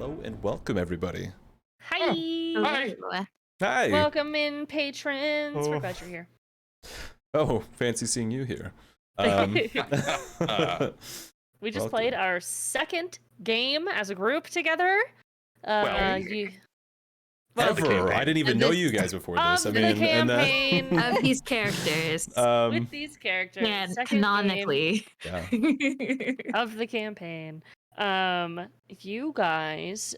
Hello and welcome, everybody. Hi. Hello. Hi. Welcome in, patrons. We're Oh. glad you're here. Oh, fancy seeing you here. We just welcome. played our second game as a group together. Well, Ever. I didn't even know you guys before this. I the mean, campaign Of these characters. with these characters. And second canonically. yeah. game of the campaign. You guys.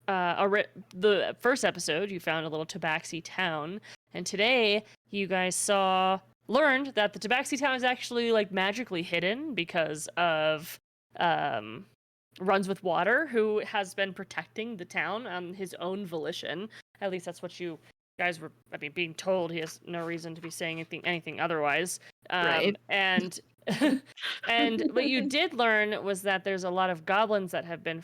The first episode, you found a little Tabaxi town, and today you guys learned that the Tabaxi town is actually like magically hidden because of Runs with Water, who has been protecting the town on his own volition. At least that's what you guys were, being told. He has no reason to be saying anything otherwise. Right. And and what you did learn was that there's a lot of goblins that have been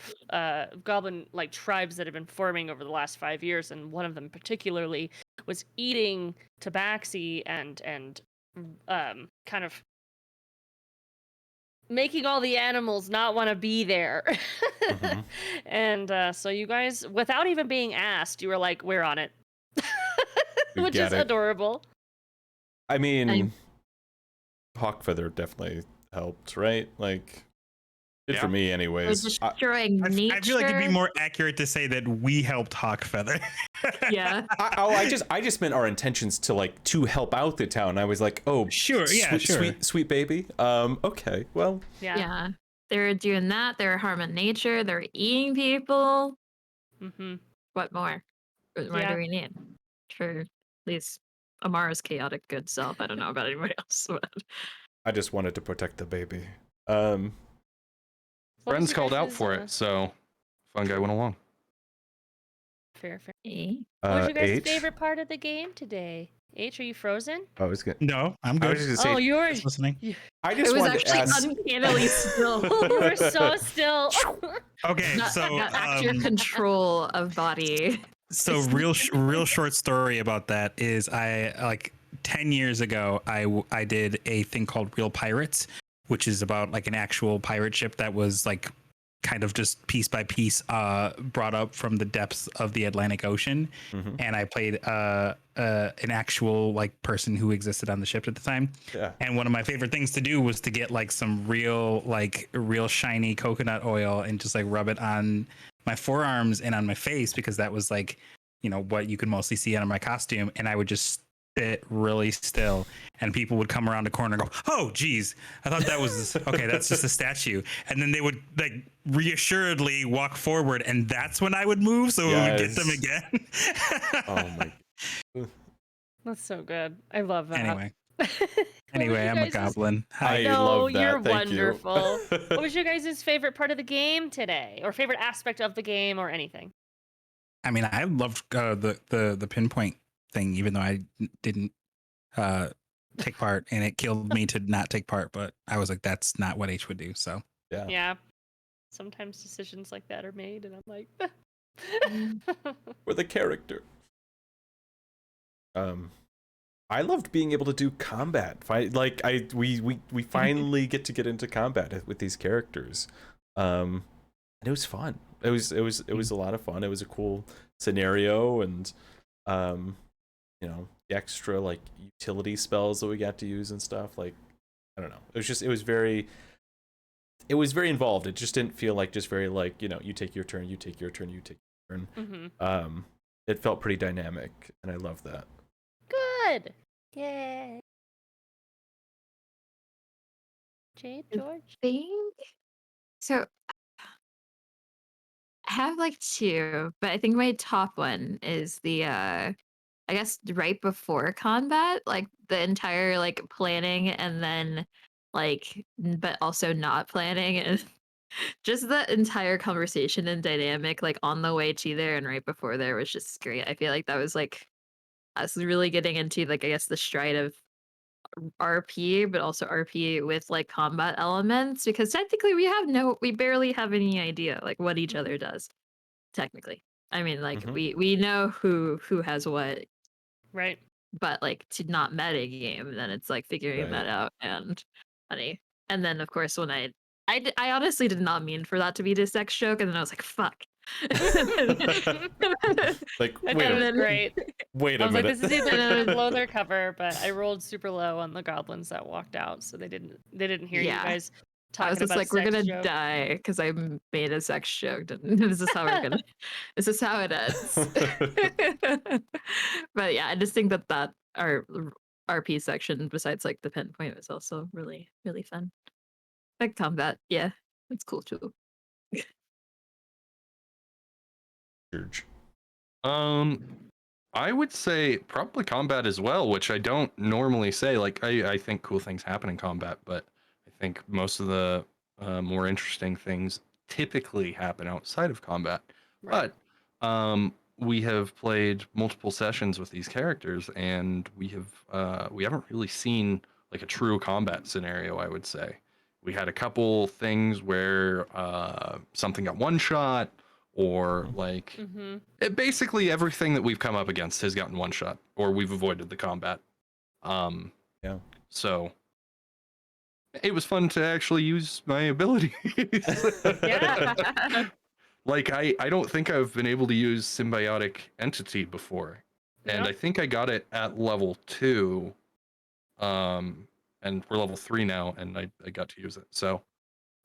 goblin like tribes that have been forming over the last 5 years, and one of them particularly was eating tabaxi and kind of making all the animals not want to be there. Mhm. And so you guys, without even being asked, you were like, we're on it. We Which get is it. adorable. I mean, Hawkfeather definitely helped, right? Like, did for me, We're anyways. destroying nature. I feel like it'd be more accurate to say that we helped Hawkfeather. Yeah. I just meant our intentions to help out the town. I was like, oh, Sure, yeah, sure. sweet baby. Okay, well, Yeah. They're doing that. They're harming nature. They're eating people. Mm-hmm. What more? What more Yeah. do we need? For at least Amara's chaotic good self. I don't know about anybody else. But... I just wanted to protect the baby. What was Friends your called out guys' for it, so fun guy went along. Fair. Eh? What was your guys' H? favorite part of the game today? H, are you frozen? I was gonna. No, I'm I good. was just gonna say. You were Just listening. I It just was wanted to actually ask. uncannily still. You were so still. Okay, Not, so not actual control of body. so real short story about that is I like 10 years ago I did a thing called Real Pirates, which is about like an actual pirate ship that was like kind of just piece by piece brought up from the depths of the Atlantic Ocean. Mhm. And I played an actual like person who existed on the ship at the time. Yeah. And one of my favorite things to do was to get like some real shiny coconut oil and just like rub it on my forearms and on my face, because that was like, you know, what you could mostly see out of my costume. And I would just sit really still, and people would come around the corner and go, oh geez, I thought that was okay, that's just a statue. And then they would like reassuredly walk forward, and that's when I would move, so we would get them again. Oh my. That's so good. I love that. Anyway, I'm a goblin. I No, love that. you're Thank you. wonderful. What was your guys' favorite part of the game today, or favorite aspect of the game, or anything? I mean, I loved the pinpoint thing, even though I didn't take part, and it killed me to not take part. But I was like, that's not what H would do. So Yeah. Yeah. Sometimes decisions like that are made, and I'm like, For the character. I loved being able to do combat. We finally get into combat with these characters. And it was fun. It was a lot of fun. It was a cool scenario, and you know, the extra like utility spells that we got to use and stuff. Like, I don't know. It was very involved. It just didn't feel like just very like, you know, you take your turn, you take your turn, you take your turn. mm-hmm. It felt pretty dynamic, and I love that. Good. Yay. Jade, George? Think so. I have like two, but I think my top one is the I guess right before combat, like the entire like planning, and then like but also not planning, and just the entire conversation and dynamic like on the way to there and right before there was just great. I feel like that was like us really getting into like, I guess, the stride of RP, but also RP with like combat elements, because technically we barely have any idea like what each other does. Technically, I mean, like Mhm. we know who has what, Right. but like to not meta game, then it's like figuring Right. that out, and funny. And then of course when I I honestly did not mean for that to be a sex joke, and then I was like, fuck. Like, I wait thought it a was minute. great. Wait I a was like, minute. this is either below their cover, but I rolled super low on the goblins that walked out, so they didn't hear you Yeah. guys I was talking just about like, a we're sex gonna joke. die because I made a sex joke. And this is how we're gonna. This is how it ends. But yeah, I just think that our RP section, besides like the pinpoint, was also really really fun. Like combat, yeah, it's cool too. Church. I would say probably combat as well, which I don't normally say. Like I think cool things happen in combat, but I think most of the more interesting things typically happen outside of combat. Right. But we have played multiple sessions with these characters, and we haven't really seen like a true combat scenario. I would say we had a couple things where something got one shot, or like Mm-hmm. basically everything that we've come up against has gotten one shot, or we've avoided the combat. Yeah. So it was fun to actually use my abilities. Yeah. Like I don't think I've been able to use symbiotic entity before, and I Yep. think I got it at level 2, and we're level 3 now, and I got to use it. So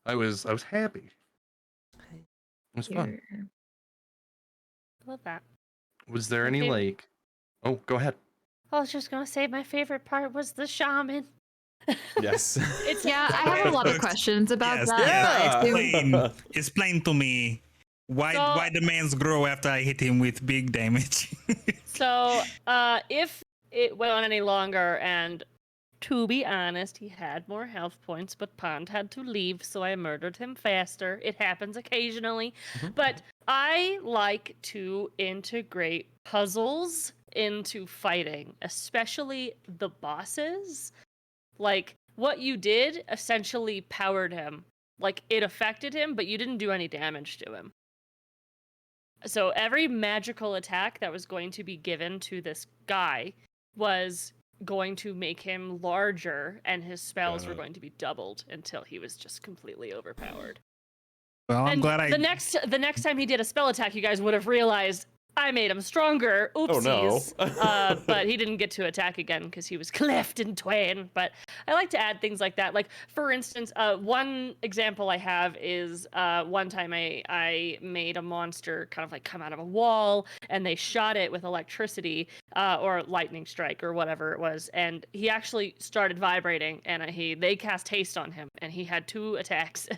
I was happy. It was fun. Love that. Was there My any favorite- like? Oh, go ahead. I was just gonna say my favorite part was the shaman. Yes. It's Yeah, I have a lot of questions about Yes, that. yes. But I think Explain to me why the man's grow after I hit him with big damage. So, if it went on any longer, and to be honest, he had more health points, but Pond had to leave, so I murdered him faster. It happens occasionally. But I like to integrate puzzles into fighting, especially the bosses. Like, what you did essentially powered him. Like, it affected him, but you didn't do any damage to him. So every magical attack that was going to be given to this guy was going to make him larger, and his spells were going to be doubled until he was just completely overpowered. Well, I'm And glad the next time he did a spell attack, you guys would have realized I made him stronger. Oopsies. Oh, no. But he didn't get to attack again because he was cleft in twain. But I like to add things like that. Like, for instance, one example I have is one time I made a monster kind of like come out of a wall, and they shot it with electricity or lightning strike or whatever it was, and he actually started vibrating, and they cast haste on him, and he had 2 attacks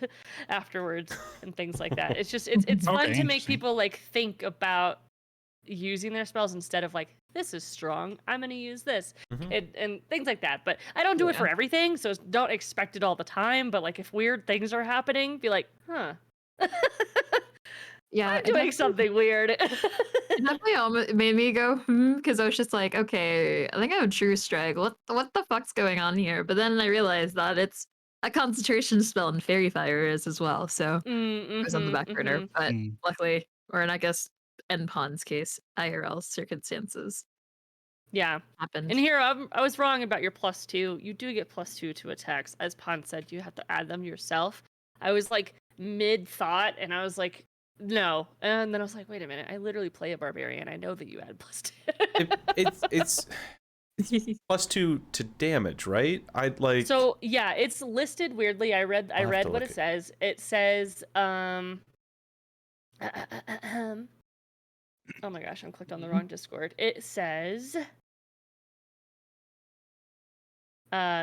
afterwards and things like that. It's just it's fun Okay, to make interesting. people like think about using their spells instead of like, this is strong, I'm gonna use this. And things like that. But I don't do it for everything, so don't expect it all the time. But like, if weird things are happening, be like, huh. yeah, I'm doing something weird. It definitely almost made me go because I was just like, okay, I think I have True Strike. What the fuck's going on here? But then I realized that it's a concentration spell in Fairy Fire is as well, so it was on the back burner. But luckily, or in I guess in Pond's case, IRL circumstances Yeah. happened. And here, I was wrong about your +2. You do get +2 to attacks. As Pond said, you have to add them yourself. I was like mid-thought, and I was like, no. And then I was like, wait a minute. I literally play a barbarian. I know that you add +2. It's +2 to damage, right? I'd like. So yeah, it's listed weirdly. I read to what look it at- says. It says oh my gosh, I'm clicked on the wrong Discord. It says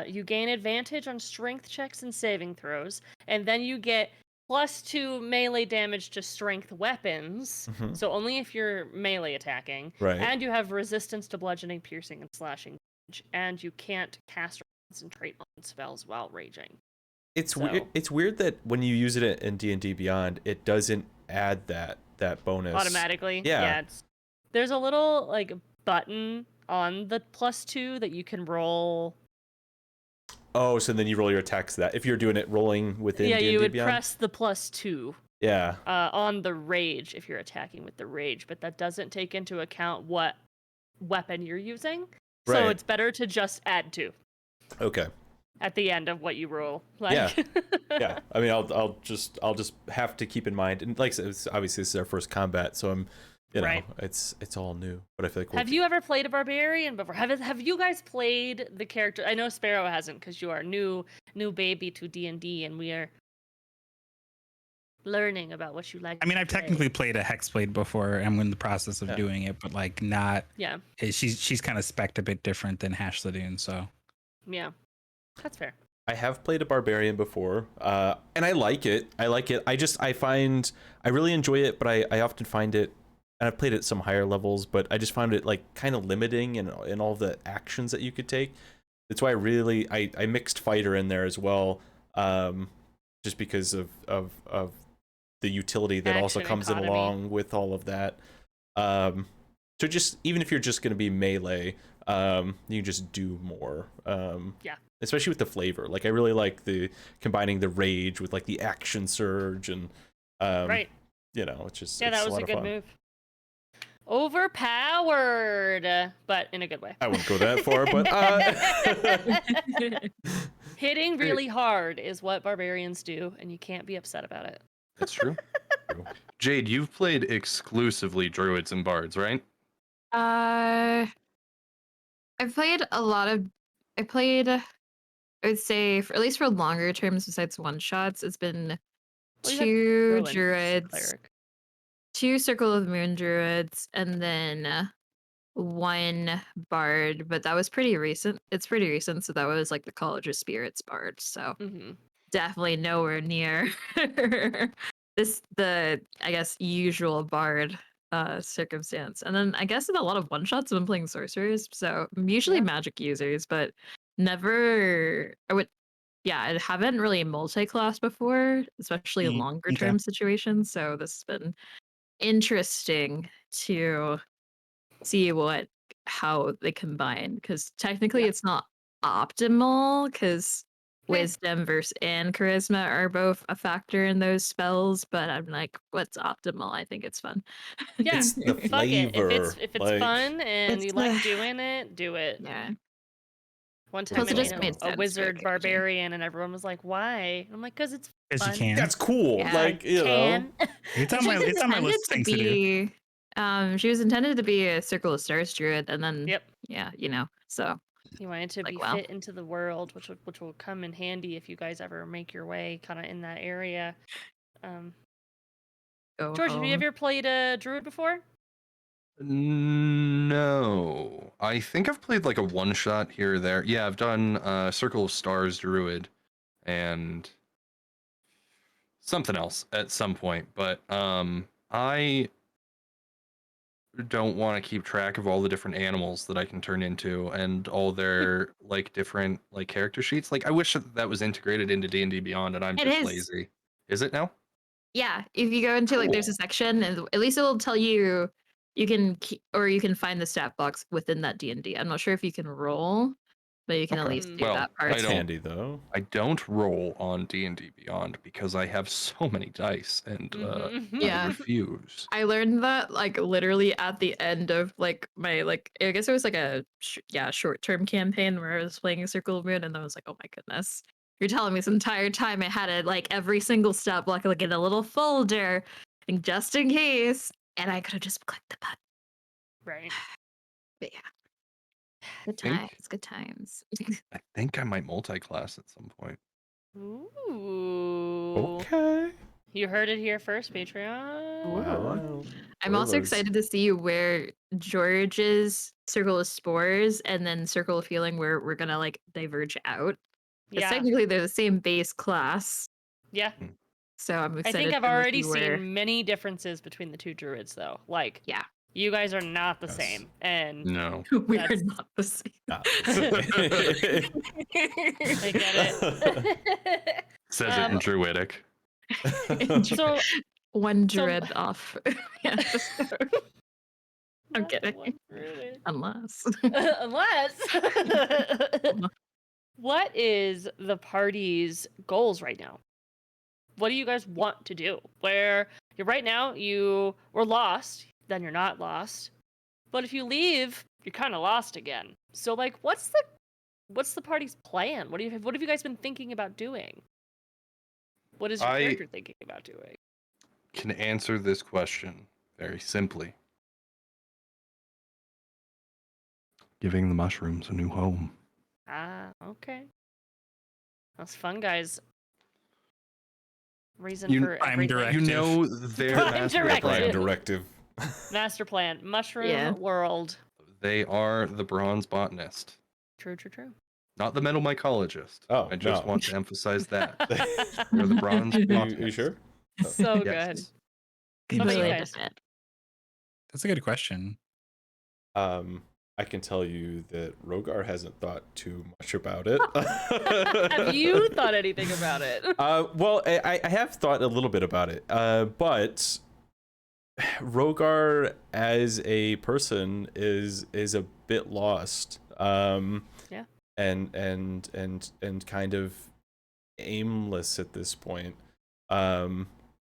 you gain advantage on strength checks and saving throws, and then you get +2 melee damage to strength weapons. So only if you're melee attacking. Right. And you have resistance to bludgeoning, piercing, and slashing damage, and you can't cast or concentrate on spells while raging. It's weird. It's weird that when you use it in D&D Beyond, it doesn't add that bonus Automatically. Yeah. There's a little like button on the +2 that you can roll. Oh, so then you roll your attacks that if you're doing it rolling within Yeah, D&D you would Beyond? press the +2 Yeah. on the rage if you're attacking with the rage, but that doesn't take into account what weapon you're using. So Right. it's better to just add 2. Okay. at the end of what you roll. Yeah. Yeah, I mean, I'll just have to keep in mind, and like I said, obviously this is our first combat, so I'm, Right. it's all new. But I feel like Have you ever played a barbarian before? Have you guys played the character? I know Sparrow hasn't because you are new baby to D&D, and we are learning about what you like. I mean, to I've play. technically played a Hexblade before. I'm in the process of Yeah. doing it, but like not. Yeah, She's kind of spec'd a bit different than Hash Ladoon, so. yeah, that's fair. I have played a barbarian before, and I like it. I really enjoy it, but I often find it, and I've played it at some higher levels, but I just found it like kind of limiting in all the actions that you could take. That's why I mixed fighter in there as well, just because of the utility that also Action comes in economy. along with all of that. So just even if you're just going to be melee, you can just do more. Yeah. Especially with the flavor. Like I really like the combining the rage with like the action surge and Right. It's just Yeah, it's that was lot a of good fun. move. Overpowered, but in a good way. I wouldn't go that far, but Hitting really hard is what barbarians do, and you can't be upset about it. That's true. Jade, you've played exclusively druids and bards, right? I've played a lot of. I would say, at least for longer terms, besides one shots, it's been Well, you have two Druid druids, cleric. 2 Circle of the Moon druids, and then 1 bard. But that was pretty recent. It's pretty recent, so that was like the College of Spirits bard. So Mm-hmm. definitely nowhere near the I guess usual bard circumstance. And then I guess in a lot of one shots I've been playing sorcerers, so I'm usually Yeah. magic users, but never I haven't really multi-class before, especially in Mm, longer okay. term situations. So this has been interesting to see how they combine, because technically Yeah. it's not optimal, because Meh. wisdom and charisma are both a factor in those spells, but I'm like, what's optimal? I think it's fun. Yeah. it's the Fuck it. flavor. If it's like, fun and It's you like the- doing it, do it. Yeah. One time Plus I it made just made a sense wizard for character. barbarian, and everyone was like, "Why?" I'm like, "Cause it's Because you fun." can. That's cool. Yeah. Like, you know. Can. It's on She my was it's on my list of things to do. she was intended to be a Circle of Stars druid, and then Yep. so You wanted to Like, be wow. fit into the world, which will come in handy if you guys ever make your way kind of in that area. go George, have you home. ever played a druid before? No. I think I've played like a one shot here or there. Yeah, I've done Circle of Stars Druid and something else at some point, but I don't want to keep track of all the different animals that I can turn into and all their like different like character sheets. Like I wish that was integrated into D&D Beyond, and I'm It just is. lazy. Is it now? Yeah, if you go into there's a Cool. section, and at least it'll tell you you can you can find the stat box within that D&D. I'm not sure if you can roll, but you can at Okay. least do Well, that part. That's don't- handy though. I don't roll on D&D Beyond because I have so many dice and Mhm. Yeah. I refuse. I learned that like literally at the end of like my I guess it was like a short-term campaign where I was playing a Circle of Moon, and I was like, oh my goodness, you're telling me this entire time I had it like every single stat block like in a little folder, and just in case, and I could have just clicked the button. Right. But yeah, good think- times, good times. I think I might multi-class at some point. Ooh. Okay. You heard it here first, Patreon. Wow. I'm also Spoilers. excited to see where George's Circle of Spores and then Circle of Healing, where we're gonna like diverge out. Because Yeah. technically they're the same base class. Yeah. So I'm I excited. think I've to already see where... seen many differences between the two druids, though. Like, Yeah. you guys are not the Yes. same, and No. we are That's- not the same. I get it. Says it in Druidic. So One So- dread off. Yeah, I'm not the kidding. one druid. Unless. Unless. What is the party's goals right now? What do you guys want to do? Where right now you were lost, then you're not lost. But if you leave, you're kind of lost again. So like what's the what's the party's plan? What have you guys been thinking about doing? What is your I- character thinking about doing? Can answer this question very simply. Giving the mushrooms a new home. Ah, okay. That's fun, guys. Reason You- for Prime everything. directive. You know their Prime master directive. Prime plan. directive. Master plan. Mushroom Yeah. world. They are the bronze botanist, True, true, true. not the metal mycologist. Oh, I just no. want to emphasize that. They're the bronze botanist. You sure? So good. Yes. How about you Completely guys? different. That's a good question. I can tell you that Rogar hasn't thought too much about it. Have you thought anything about it? Well, I have thought a little bit about it, but Rogar as a person is a bit lost. Yeah. And kind of aimless at this point.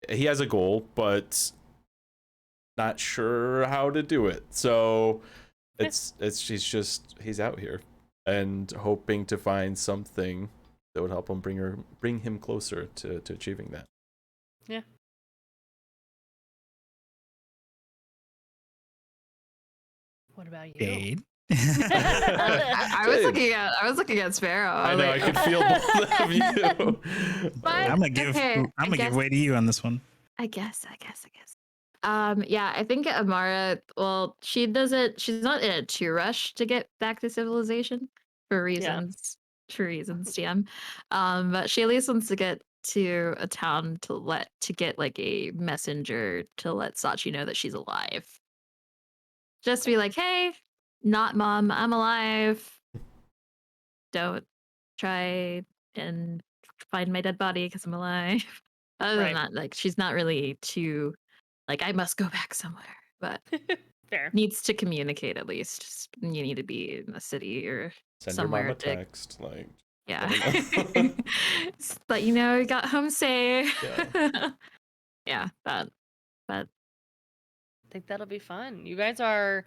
He has a goal, but not sure how to do it. So he's out here and hoping to find something that would help him bring him closer to achieving that. Yeah. What about you? Jade. I was looking at Sparrow. I know, I could feel both of you. But- I'm gonna give Okay, I give guess- way to you on this one. I guess. Yeah, I think Amara, well, she's not in a too rush to get back to civilization for reasons, TM. But she at least wants to get to a town to get like a messenger to let Sachi know that she's alive. Just to be like, hey, not mom, I'm alive. Don't try and find my dead body because I'm alive. Other Right. than that, like she's not really too like I must go back somewhere, but Fair. needs to communicate at least. Just, you need to be in a city or Send somewhere your mama to- text, like, yeah. know. But you know, got home safe. Yeah. Yeah, but I think that'll be fun. You guys are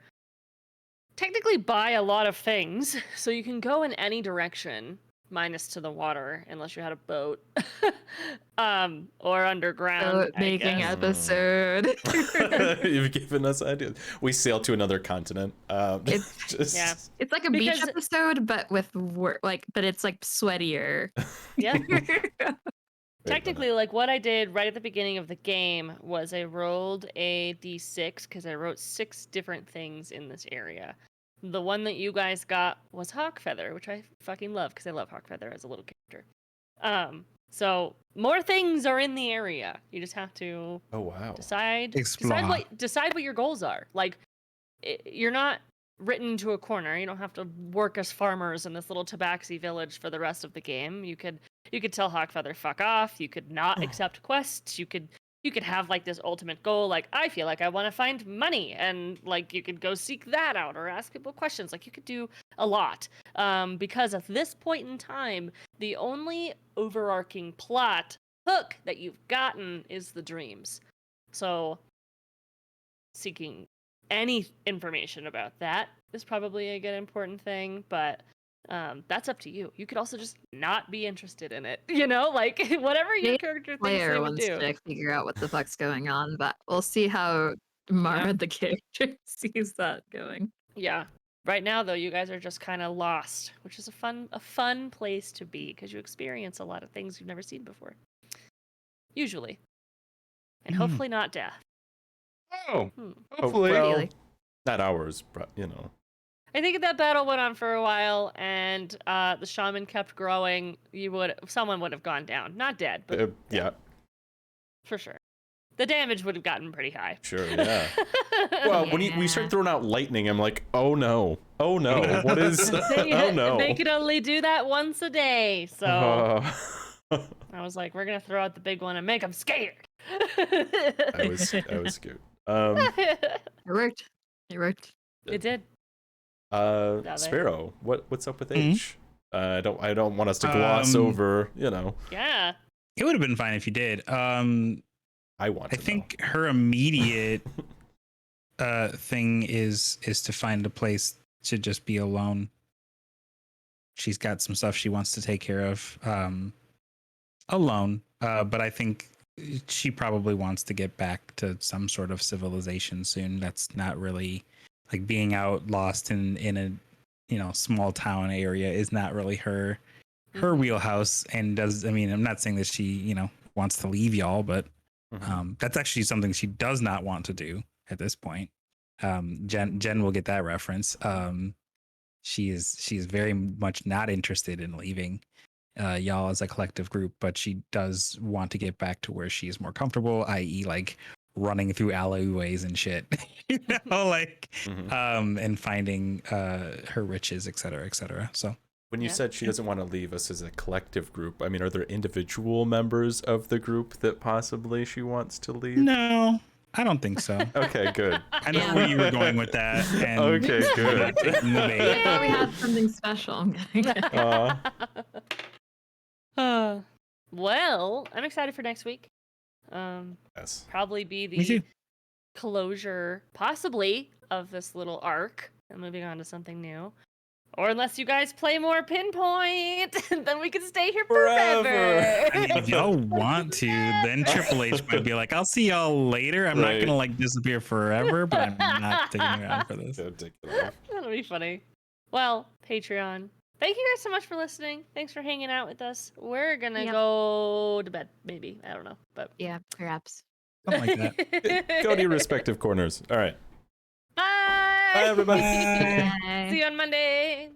technically by a lot of things, so you can go in any direction, minus to the water, unless you had a boat, or underground. so making guess. episode. You've given us ideas. We sail to another continent. It's- just, Yeah. It's like a beach Because- episode, but with work, but it's like sweatier. Yeah. Wait a minute. Technically, like what I did right at the beginning of the game was I rolled a d6 because I wrote 6 different things in this area. The one that you guys got was Hawkfeather, which I fucking love because I love Hawkfeather as a little character. So more things are in the area. You just have to Oh wow. decide Explore. decide what your goals are. Like you're not written to a corner. You don't have to work as farmers in this little tabaxi village for the rest of the game. You could tell Hawkfeather fuck off. You could not accept quests. You could have like this ultimate goal, like I feel like I want to find money, and like you could go seek that out or ask people questions. Like you could do a lot. Because at this point in time, the only overarching plot hook that you've gotten is the dreams. So seeking any information about that is probably a good important thing, but that's up to you. You could also just not be interested in it, you know, like whatever your Maybe character thinks Player they would wants do. to figure out what the fuck's going on, but we'll see how Mara the character sees that going. Yeah. Right now, though, you guys are just kind of lost, which is a fun place to be because you experience a lot of things you've never seen before. Usually, and hopefully not death. Oh, Hmm. hopefully. well, Really? not ours, but you know. I think that battle went on for a while, and the shaman kept growing. Someone would have gone down, not dead, but Yeah, for sure. The damage would have gotten pretty high. sure, yeah. Well, when you Yeah. start throwing out lightning, I'm like, oh no, what is? Oh no. They could only do that once a day, so I was like, we're gonna throw out the big one and make them scared. I was scared. It worked. It did. they- Sparrow, what's up with Mhm. H? I don't want us to gloss over, you know. Yeah. It would have been fine if you did. I want I to think her immediate thing is to find a place to just be alone. she's got some stuff she wants to take care of alone. But I think she probably wants to get back to some sort of civilization soon. That's not really like being out lost in a small town area is not really her wheelhouse. And I'm not saying that she wants to leave y'all, but that's actually something she does not want to do at this point. Jen will get that reference. She is very much not interested in leaving y'all as a collective group, but she does want to get back to where she is more comfortable, i.e. like running through alleyways and shit, and finding her riches, et cetera. So when you said she doesn't want to leave us as a collective group, I mean, are there individual members of the group that possibly she wants to leave? No, I don't think so. Okay, good. I know where you were going with that. And Okay, good. I thought we had something special. Well, I'm excited for next week. Yes. Probably be Me too. the closure, possibly, of this little arc and moving on to something new. Or unless you guys play more Pinpoint, then we can stay here forever. I mean, if y'all want to, then Triple H might be like, I'll see y'all later. I'm not gonna like disappear forever, but I'm not sticking around for this. That'll be funny. Well, Patreon, thank you guys so much for listening. Thanks for hanging out with us. We're gonna go to bed, maybe. I don't know, but Yeah, perhaps. Something like that. Go to your respective corners. All right. Bye. Bye, everybody. Bye. See you on Monday.